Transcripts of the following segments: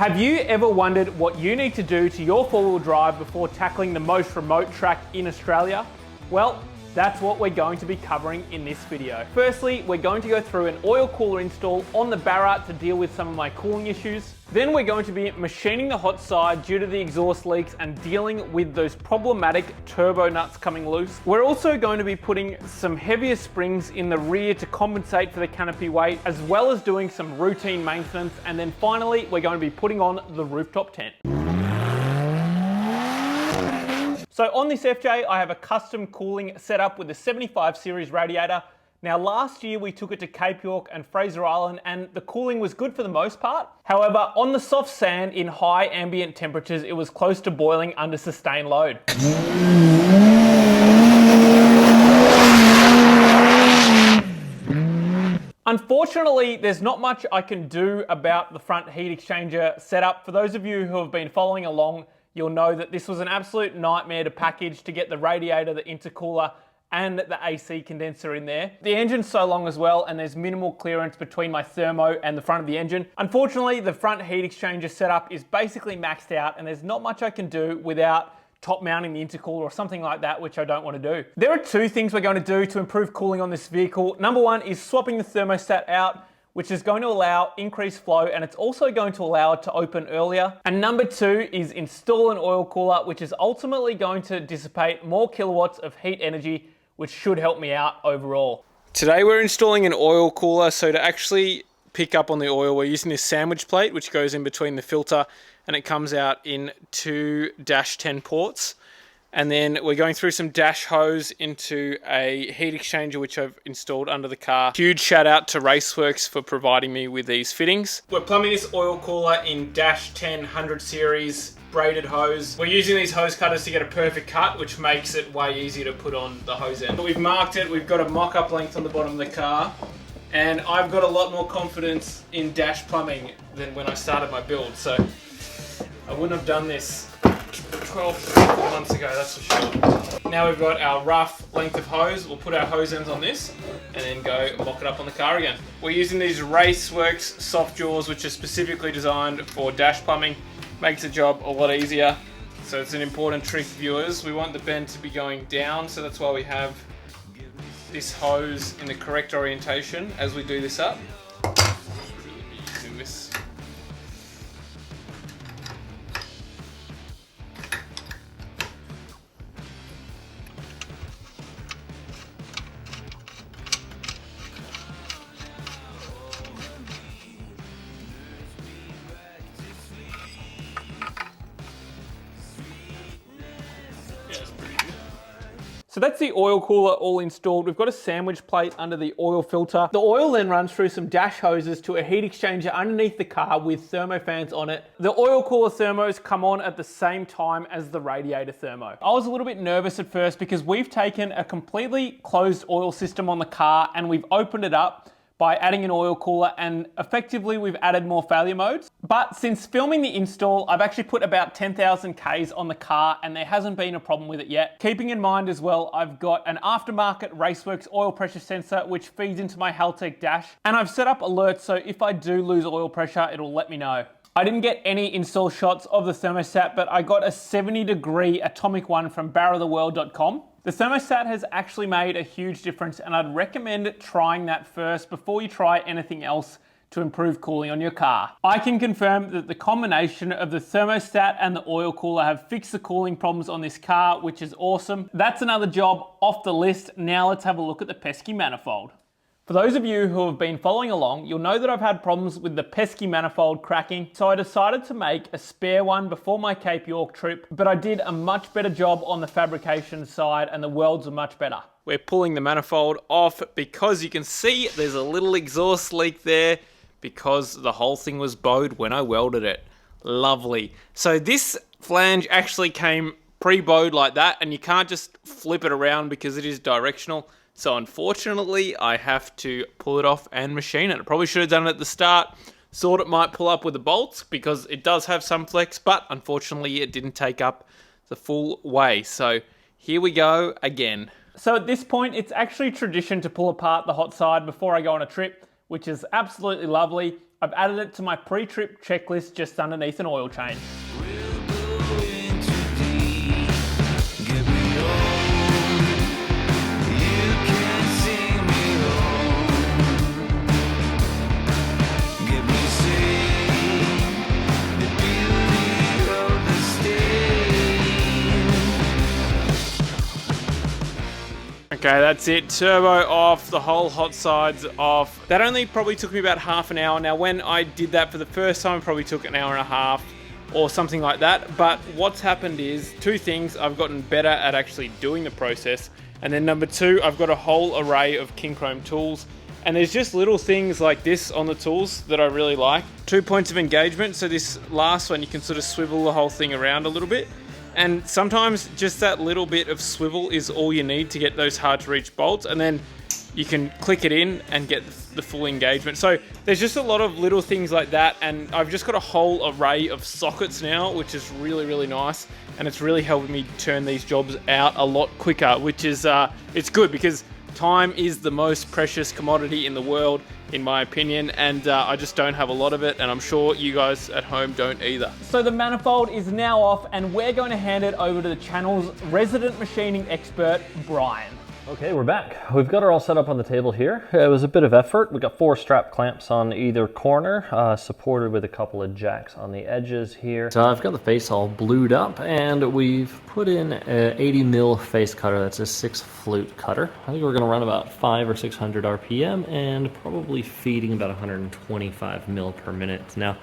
Have you ever wondered what you need to do to your four-wheel drive before tackling the most remote track in Australia? Well, that's what we're going to be covering in this video. Firstly, we're going to go through an oil cooler install on the Barra to deal with some of my cooling issues. Then we're going to be machining the hot side due to the exhaust leaks and dealing with those problematic turbo nuts coming loose. We're also going to be putting some heavier springs in the rear to compensate for the canopy weight, as well as doing some routine maintenance. And then finally, we're going to be putting on the rooftop tent. So on this FJ, I have a custom cooling setup with a 75 series radiator. Now last year we took it to Cape York and Fraser Island and the cooling was good for the most part. However, on the soft sand in high ambient temperatures, it was close to boiling under sustained load. Unfortunately, there's not much I can do about the front heat exchanger setup. For those of you who have been following along, you'll know that this was an absolute nightmare to package to get the radiator, the intercooler, and the AC condenser in there. The engine's so long as well, and there's minimal clearance between my thermo and the front of the engine. Unfortunately, the front heat exchanger setup is basically maxed out, and there's not much I can do without top mounting the intercooler or something like that, which I don't want to do. There are two things we're going to do to improve cooling on this vehicle. Number one is swapping the thermostat out, which is going to allow increased flow, and it's also going to allow it to open earlier. And number two is install an oil cooler, which is ultimately going to dissipate more kilowatts of heat energy, which should help me out overall. Today we're installing an oil cooler, so to actually pick up on the oil, we're using this sandwich plate, which goes in between the filter, and it comes out in two -10 ports. And then we're going through some dash hose into a heat exchanger, which I've installed under the car. Huge shout out to Raceworks for providing me with these fittings. We're plumbing this oil cooler in -10 100 series braided hose. We're using these hose cutters to get a perfect cut, which makes it way easier to put on the hose end. But we've marked it, we've got a mock-up length on the bottom of the car, and I've got a lot more confidence in dash plumbing than when I started my build, so I wouldn't have done this 12 months ago, that's for sure. Now we've got our rough length of hose. We'll put our hose ends on this and then go mock it up on the car again. We're using these Raceworks soft jaws, which are specifically designed for dash plumbing. Makes the job a lot easier. So it's an important trick, viewers. We want the bend to be going down, so that's why we have this hose in the correct orientation as we do this up. Really be using this. So that's the oil cooler all installed. We've got a sandwich plate under the oil filter. The oil then runs through some dash hoses to a heat exchanger underneath the car with thermofans on it. The oil cooler thermos come on at the same time as the radiator thermo. I was a little bit nervous at first because we've taken a completely closed oil system on the car and we've opened it up by adding an oil cooler, and effectively we've added more failure modes. But since filming the install, I've actually put about 10,000 Ks on the car and there hasn't been a problem with it yet. Keeping in mind as well, I've got an aftermarket Raceworks oil pressure sensor which feeds into my Haltech dash, and I've set up alerts so if I do lose oil pressure, it'll let me know. I didn't get any install shots of the thermostat, but I got a 70-degree atomic one from barratheworld.com. The thermostat has actually made a huge difference, and I'd recommend trying that first before you try anything else to improve cooling on your car. I can confirm that the combination of the thermostat and the oil cooler have fixed the cooling problems on this car, which is awesome. That's another job off the list. Now let's have a look at the pesky manifold. For those of you who have been following along, you'll know that I've had problems with the pesky manifold cracking, so I decided to make a spare one before my Cape York trip, but I did a much better job on the fabrication side and the welds are much better. We're pulling the manifold off because you can see there's a little exhaust leak there because the whole thing was bowed when I welded it. Lovely. So this flange actually came pre-bowed like that, and you can't just flip it around because it is directional. So unfortunately, I have to pull it off and machine it. I probably should have done it at the start. Thought it might pull up with the bolts because it does have some flex, but unfortunately it didn't take up the full way. So here we go again. So at this point, it's actually tradition to pull apart the hot side before I go on a trip. which is absolutely lovely. I've added it to my pre-trip checklist just underneath an oil change. Okay, that's it. Turbo off, the whole hot sides off. That only probably took me about half an hour. Now, when I did that for the first time, it probably took an hour and a half or something like that. But what's happened is two things. I've gotten better at actually doing the process. And then number two, I've got a whole array of Kincrome tools. And there's just little things like this on the tools that I really like. 2 points of engagement. So this last one, you can sort of swivel the whole thing around a little bit. And sometimes just that little bit of swivel is all you need to get those hard to reach bolts, and then you can click it in and get the full engagement. So there's just a lot of little things like that, and I've just got a whole array of sockets now, which is really, really nice, and it's really helping me turn these jobs out a lot quicker, which is, it's good because time is the most precious commodity in the world, in my opinion, and I just don't have a lot of it, and I'm sure you guys at home don't either. So the manifold is now off, and we're going to hand it over to the channel's resident machining expert, Brian. Okay, we're back. We've got her all set up on the table here. It was a bit of effort. We got 4 strap clamps on either corner, supported with a couple of jacks on the edges here. So I've got the face all blued up, and we've put in an 80 mil face cutter. That's a 6 flute cutter. I think we're going to run about 500 or 600 RPM and probably feeding about 125 mil per minute. Now,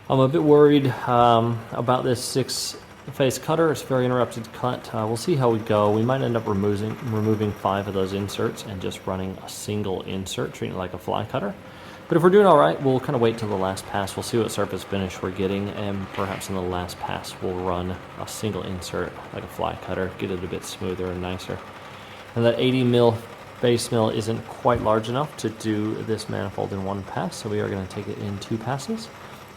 I'm a bit worried about this 6 face cutter. It's very interrupted cut. We'll see how we go. We might end up removing 5 of those inserts and just running a single insert, treating it like a fly cutter. But if we're doing all right, we'll kind of wait till the last pass. We'll see what surface finish we're getting, and perhaps in the last pass we'll run a single insert like a fly cutter, get it a bit smoother and nicer. And that 80 mil base mill isn't quite large enough to do this manifold in one pass, so we are going to take it in 2 passes.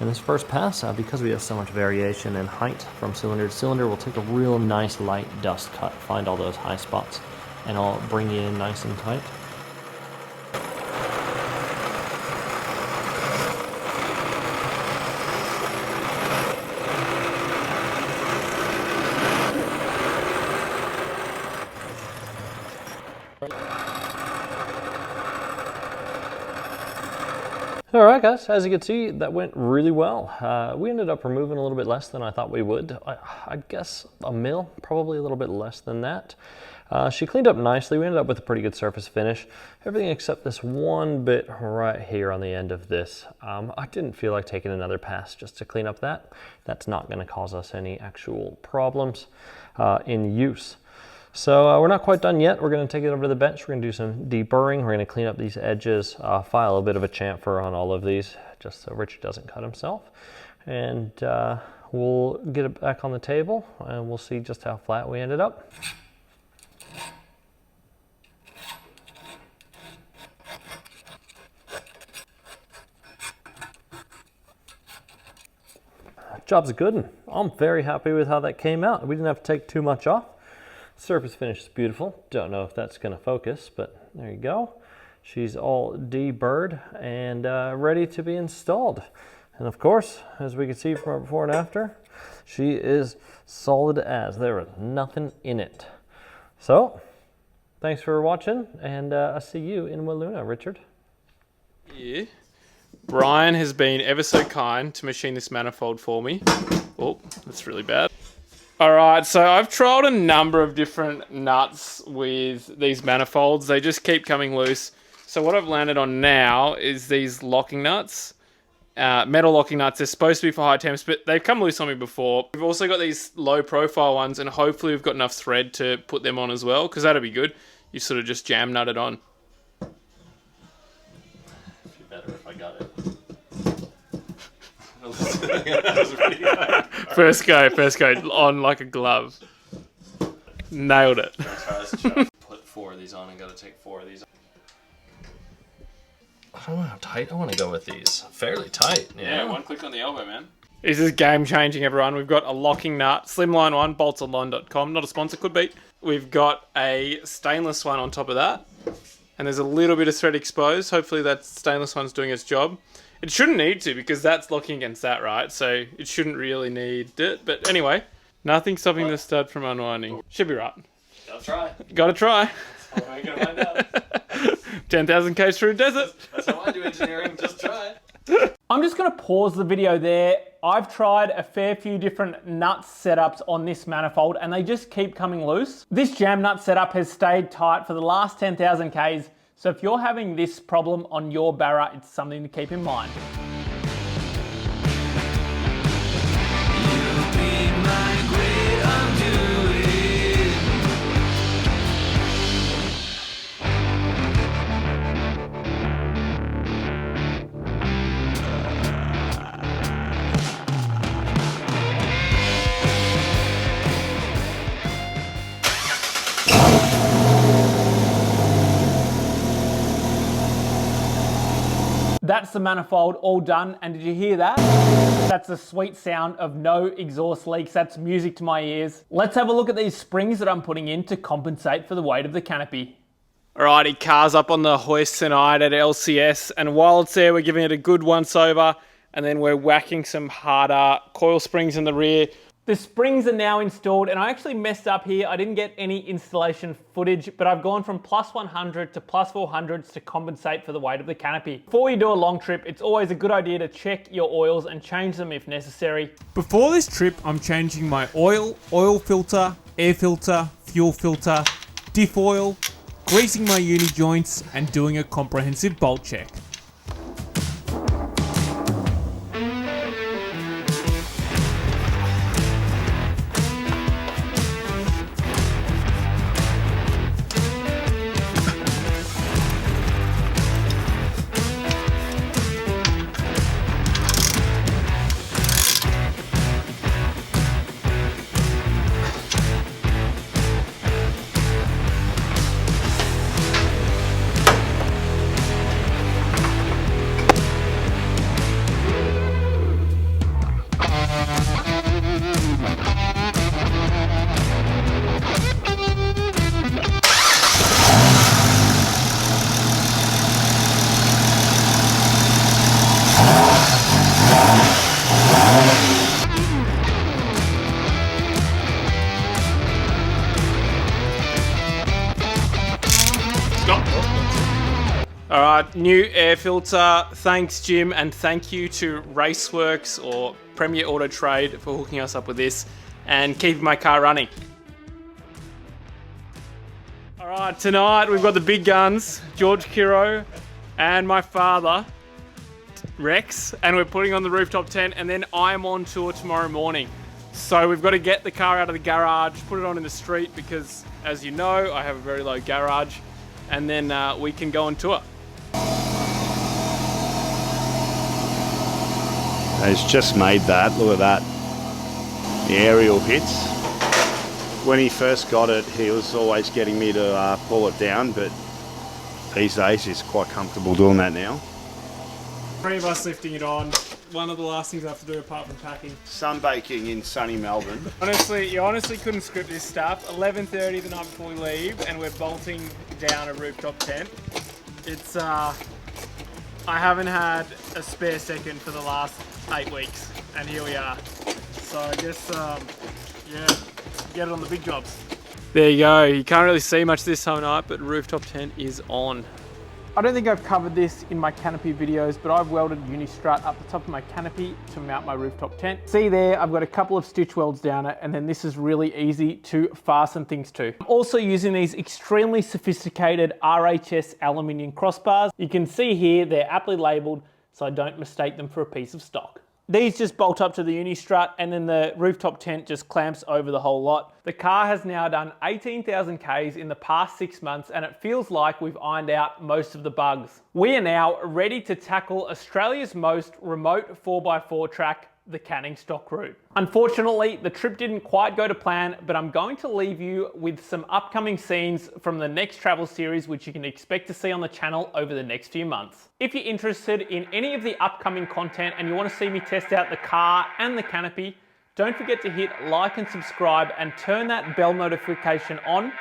In this first pass, because we have so much variation in height from cylinder to cylinder, we'll take a real nice light dust cut, find all those high spots, and I'll bring you in nice and tight. Alright guys, as you can see, that went really well. We ended up removing a little bit less than I thought we would. I guess a mil, probably a little bit less than that. She cleaned up nicely. We ended up with a pretty good surface finish. Everything except this one bit right here on the end of this. I didn't feel like taking another pass just to clean up that. That's not going to cause us any actual problems in use. So we're not quite done yet. We're going to take it over to the bench. We're going to do some deburring. We're going to clean up these edges, file a bit of a chamfer on all of these, just so Richard doesn't cut himself. And we'll get it back on the table, and we'll see just how flat we ended up. Job's good, and I'm very happy with how that came out. We didn't have to take too much off. Surface finish is beautiful. Don't know if that's going to focus, but there you go. She's all deburred and ready to be installed. And of course, as we can see from our before and after, she is solid as. There is nothing in it. So, thanks for watching, and I'll see you in Walloona, Richard. Yeah. Brian has been ever so kind to machine this manifold for me. Oh, that's really bad. Alright, so I've tried a number of different nuts with these manifolds. They just keep coming loose. So what I've landed on now is these locking nuts. Metal locking nuts. They're supposed to be for high temps, but they've come loose on me before. We've also got these low profile ones, and hopefully we've got enough thread to put them on as well, because that'll be good. You sort of just jam nut it on. It'd be better if I got it. First go, on like a glove. Nailed it. Put 4 of these on and got to take 4 of these. I don't know how tight. I want to go with these. Fairly tight. Yeah, one click on the elbow, man. This is game changing, everyone. We've got a locking nut, slimline one, boltsonline.com. Not a sponsor, could be. We've got a stainless one on top of that. and there's a little bit of thread exposed. Hopefully that stainless one's doing its job. It shouldn't need to because that's locking against that, right? So it shouldn't really need it. But anyway, nothing stopping the stud from unwinding. Should be right. Gotta try. Gotta try. That's how I gonna find out. 10,000 k's through desert. That's how I do engineering, just try. I'm just going to pause the video there. I've tried a fair few different nut setups on this manifold and they just keep coming loose. This jam nut setup has stayed tight for the last 10,000 Ks. So if you're having this problem on your Barra, it's something to keep in mind. That's the manifold all done, and did you hear that? That's the sweet sound of no exhaust leaks. That's music to my ears. Let's have a look at these springs that I'm putting in to compensate for the weight of the canopy. Alrighty, car's up on the hoist tonight at LCS, and while it's there, we're giving it a good once over, and then we're whacking some harder coil springs in the rear. The springs are now installed, and I actually messed up here. I didn't get any installation footage, but I've gone from +100 to +400s to compensate for the weight of the canopy. Before you do a long trip, it's always a good idea to check your oils and change them if necessary. Before this trip, I'm changing my oil filter, air filter, fuel filter, diff oil, greasing my uni joints, and doing a comprehensive bolt check. All right, new air filter. Thanks, Jim, and thank you to Raceworks or Premier Auto Trade for hooking us up with this and keeping my car running. All right, tonight we've got the big guns, George Kiro and my father, Rex, and we're putting on the rooftop tent, and then I'm on tour tomorrow morning. So we've got to get the car out of the garage, put it on in the street because, as you know, I have a very low garage, and then we can go on tour. He's just made that. Look at that. The aerial hits. When he first got it, he was always getting me to pull it down, but these days he's quite comfortable doing that now. 3 of us lifting it on. One of the last things I have to do apart from packing. Sunbaking in sunny Melbourne. Honestly, you honestly couldn't script this stuff. 11:30 the night before we leave, and we're bolting down a rooftop tent. It's I haven't had a spare second for the last 8 weeks, and here we are. So I guess, yeah, get it on the big jobs. There you go. You can't really see much this time of night, but rooftop tent is on. I don't think I've covered this in my canopy videos, but I've welded uni strut up the top of my canopy to mount my rooftop tent. See there, I've got a couple of stitch welds down it, and then this is really easy to fasten things to. I'm also using these extremely sophisticated RHS aluminium crossbars. You can see here, they're aptly labeled, so I don't mistake them for a piece of stock. These just bolt up to the uni strut, and then the rooftop tent just clamps over the whole lot. The car has now done 18,000 Ks in the past 6 months, and it feels like we've ironed out most of the bugs. We are now ready to tackle Australia's most remote 4x4 track, the Canning Stock Route. Unfortunately, the trip didn't quite go to plan, but I'm going to leave you with some upcoming scenes from the next travel series, which you can expect to see on the channel over the next few months. If you're interested in any of the upcoming content and you want to see me test out the car and the canopy, don't forget to hit like and subscribe and turn that bell notification on